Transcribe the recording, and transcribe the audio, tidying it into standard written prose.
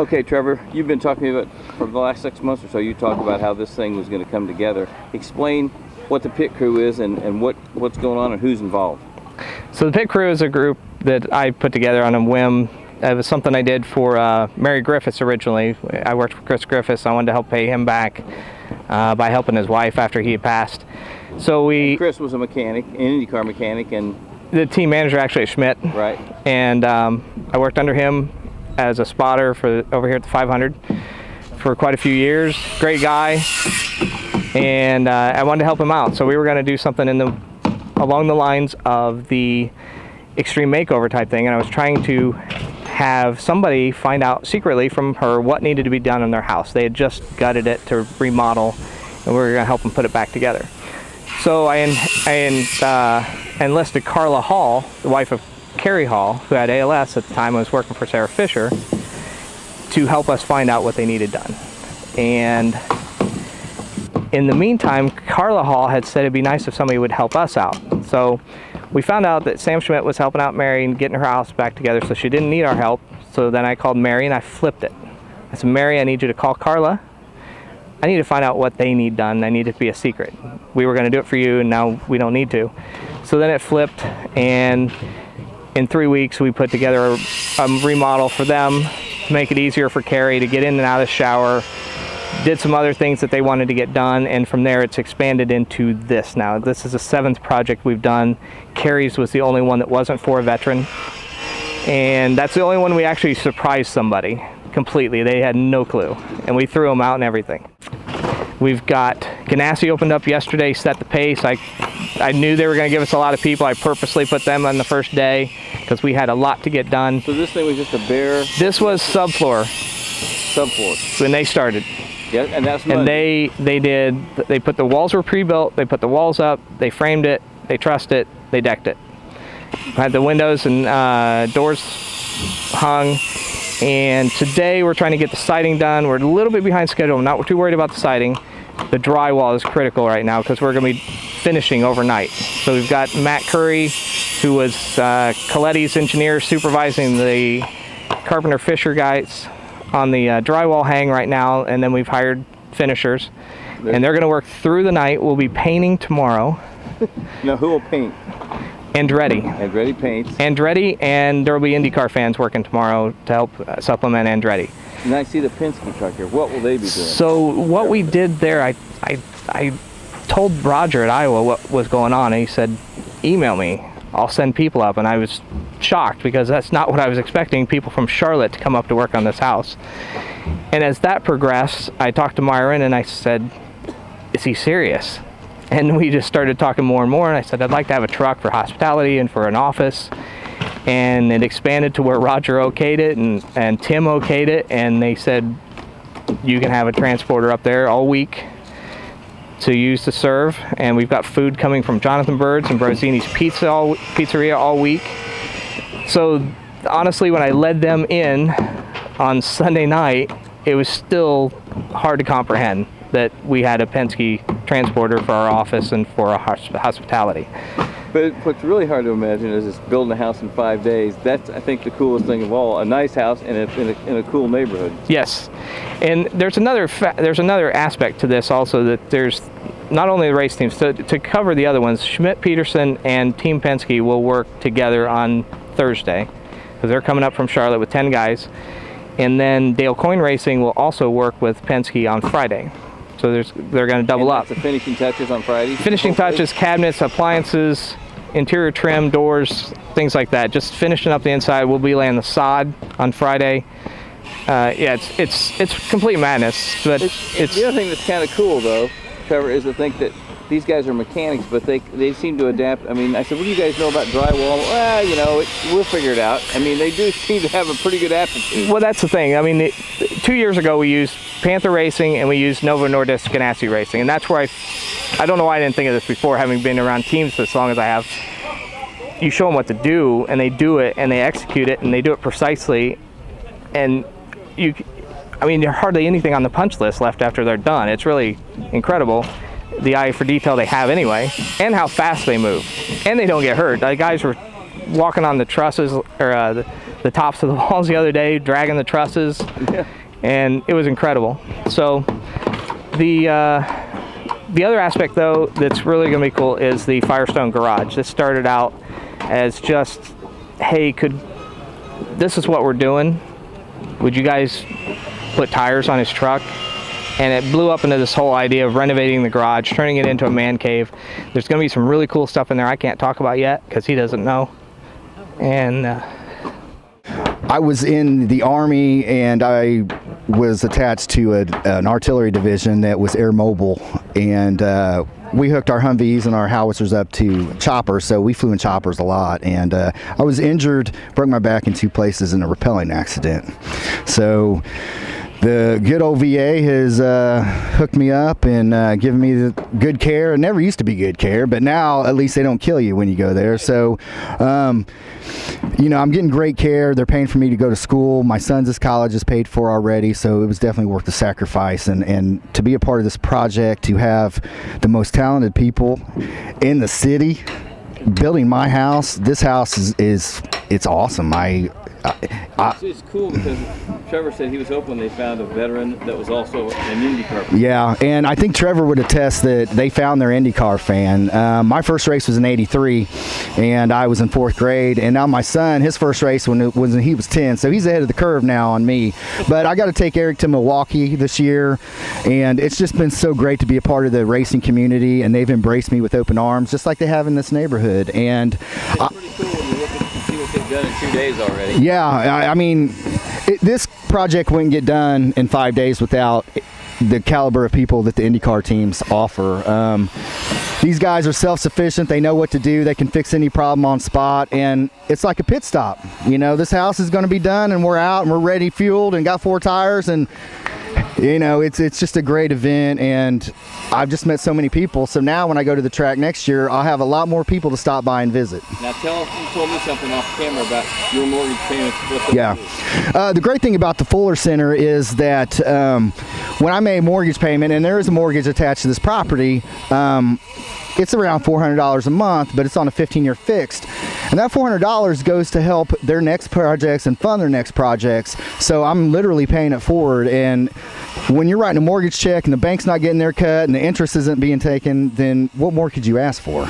Okay, Trevor, you've been talking about, for the last 6 months or so, you talked about how this thing was going to come together. Explain what the pit crew is and what's going on and who's involved. So the pit crew is a group that I put together on a whim. It was something I did for Mary Griffiths originally. I worked for Chris Griffiths. I wanted to help pay him back by helping his wife after he had passed. So and Chris was a mechanic, an IndyCar mechanic, and the team manager actually at Schmidt. Right. And I worked under him as a spotter for over here at the 500 for quite a few years. Great guy, and I wanted to help him out. So we were going to do something along the lines of the extreme makeover type thing, and I was trying to have somebody find out secretly from her what needed to be done in their house. They had just gutted it to remodel, and we were going to help them put it back together. So I enlisted Carla Hall, the wife of Kerry Hall, who had ALS at the time. I was working for Sarah Fisher, to help us find out what they needed done. And in the meantime, Carla Hall had said it'd be nice if somebody would help us out. So we found out that Sam Schmidt was helping out Mary and getting her house back together, so she didn't need our help. So then I called Mary and I flipped it. I said, Mary, I need you to call Carla. I need to find out what they need done. I need it to be a secret. We were going to do it for you, and now we don't need to. So then it flipped, and in 3 weeks we put together a remodel for them to make it easier for Carrie to get in and out of the shower. Did some other things that they wanted to get done, and from there it's expanded into this now. This is the 7th project we've done. Carrie's was the only one that wasn't for a veteran, and that's the only one we actually surprised somebody completely. They had no clue, and we threw them out and everything. We've got Ganassi opened up yesterday, set the pace. I knew they were going to give us a lot of people. I purposely put them on the first day because we had a lot to get done. So this thing was just a bare... This was subfloor. Subfloor. When they started. Yeah, and that's and they put the walls were pre-built, they put the walls up, they framed it, they trussed it, they decked it. Had the windows and doors hung, and today we're trying to get the siding done. We're a little bit behind schedule. I'm not too worried about the siding. The drywall is critical right now because we're going to be finishing overnight. So we've got Matt Curry, who was Coletti's engineer, supervising the Carpenter Fisher guys on the drywall hang right now, and then we've hired finishers, and they're going to work through the night. We'll be painting tomorrow. Now who will paint? Andretti. Andretti paints. Andretti, and there will be IndyCar fans working tomorrow to help supplement Andretti. And I see the Penske truck here. What will they be doing? So what we did there, I told Roger at Iowa what was going on, and he said, email me. I'll send people up, and I was shocked because that's not what I was expecting, people from Charlotte to come up to work on this house. And as that progressed, I talked to Myron and I said, is he serious? And we just started talking more and more, and I said, I'd like to have a truck for hospitality and for an office. And it expanded to where Roger okayed it and Tim okayed it, and they said, you can have a transporter up there all week to use to serve. And we've got food coming from Jonathan Byrd's and Brozini's Pizzeria all week. So honestly, when I led them in on Sunday night, it was still hard to comprehend that we had a Penske transporter for our office and for our hospitality. But what's really hard to imagine is building a house in 5 days. That's, I think, the coolest thing of all. A nice house in a cool neighborhood. Yes, and there's another aspect to this also, that there's not only the race teams, to cover the other ones, Schmidt-Peterson and Team Penske will work together on Thursday, because they're coming up from Charlotte with 10 guys. And then Dale Coyne Racing will also work with Penske on Friday. So they're going to double up. The finishing touches on Friday? Finishing touches, cabinets, appliances, interior trim, doors, things like that. Just finishing up the inside. We'll be laying the sod on Friday. Yeah, it's complete madness. But it's the other thing that's kind of cool, though, Trevor, is to think that these guys are mechanics, but they seem to adapt. I mean, I said, what do you guys know about drywall? Well, you know, we'll figure it out. I mean, they do seem to have a pretty good aptitude. Well, that's the thing. I mean, 2 years ago we used Panther Racing and we used Novo Nordisk Ganassi Racing, and that's where I don't know why I didn't think of this before, having been around teams as long as I have. You show them what to do, and they do it, and they execute it, and they do it precisely, and I mean, there's hardly anything on the punch list left after they're done. It's really incredible, the eye for detail they have anyway, and how fast they move. And they don't get hurt. The guys were walking on the trusses, or the tops of the walls the other day, dragging the trusses, and it was incredible. So the other aspect, though, that's really going to be cool is the Firestone garage. This started out as just, hey, this is what we're doing. Would you guys put tires on his truck? And it blew up into this whole idea of renovating the garage, turning it into a man cave. There's going to be some really cool stuff in there I can't talk about yet because he doesn't know. And I was in the Army, and I was attached to an artillery division that was air mobile, and we hooked our Humvees and our howitzers up to choppers, so we flew in choppers a lot. And I was injured, broke my back in 2 places in a rappelling accident. So the good old VA has hooked me up and given me the good care. It never used to be good care, but now at least they don't kill you when you go there. So, you know, I'm getting great care. They're paying for me to go to school. My son's college is paid for already, so it was definitely worth the sacrifice. And to be a part of this project, to have the most talented people in the city building my house. This house is it's awesome. It's cool because Trevor said he was hoping they found a veteran that was also an IndyCar. Yeah, and I think Trevor would attest that they found their IndyCar fan. My first race was in '83, and I was in 4th grade. And now my son, his first race when he was 10, so he's ahead of the curve now on me. But I got to take Eric to Milwaukee this year, and it's just been so great to be a part of the racing community. And they've embraced me with open arms, just like they have in this neighborhood. And it's pretty cool when you look and see what they've done in 2 days already. Yeah, I mean, this project wouldn't get done in 5 days without the caliber of people that the IndyCar teams offer. These guys are self-sufficient. They know what to do. They can fix any problem on spot, and it's like a pit stop. You know, this house is going to be done, and we're out, and we're ready, fueled, and got 4 tires, and you know, it's just a great event, and I've just met so many people. So now when I go to the track next year, I'll have a lot more people to stop by and visit. Now you told me something off camera about your mortgage payments. Yeah. The great thing about the Fuller Center is that when I made a mortgage payment, and there is a mortgage attached to this property, it's around $400 a month, but it's on a 15-year fixed. And that $400 goes to help their next projects and fund their next projects. So I'm literally paying it forward. And when you're writing a mortgage check and the bank's not getting their cut and the interest isn't being taken, then what more could you ask for?